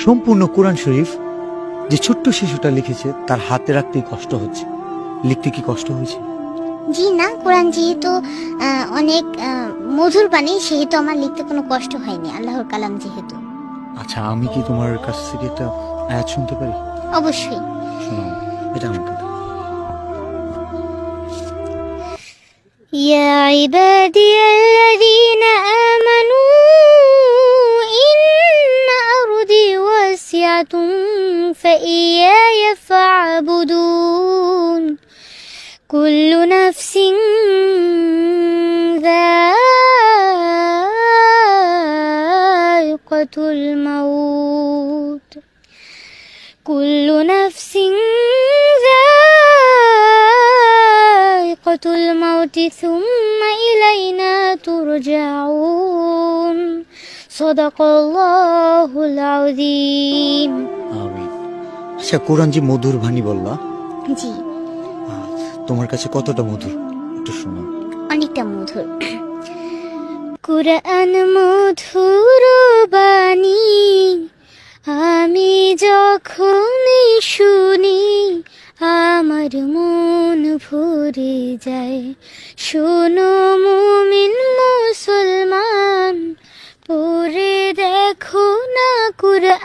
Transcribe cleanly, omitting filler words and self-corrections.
সম্পূর্ণ কোরআন শরীফ যে ছোট্ট শিশুটা লিখেছে তার হাতে রাখতেই কষ্ট হচ্ছে। লিখতে কি কষ্ট হয়েছে? জি না, কোরআন যেহেতু অনেক মধুর বাণী, সেহেতু আমার লিখতে কোনো কষ্ট হয়নি, আল্লাহর কালাম যেহেতু। আচ্ছা, আমি কি তোমার কাছ থেকে একটা আয়াত শুনতে পারি? অবশ্যই। শোনাও, এটা আমাকে দাও। يا عبادي الذين آمنوا إن أرضي واسعة فإياي فاعبدون كل نفس ذائقة الموت كل نفس ذائقة الموت ثم إلينا ترجعون صدق الله العظيم। আমি আচ্ছা, কোরআন যে মধুর বাণী বললা, জি, তোমার কাছে কতটা মধুর একটু শোনাও। অনেকটা মধুর। কুরআন মধুর বাণী, আমি যখনই শুনি আমার মন ভরে যায়। শোনো মুমিন মুসলমান, পড়ে দেখো না কুরআন।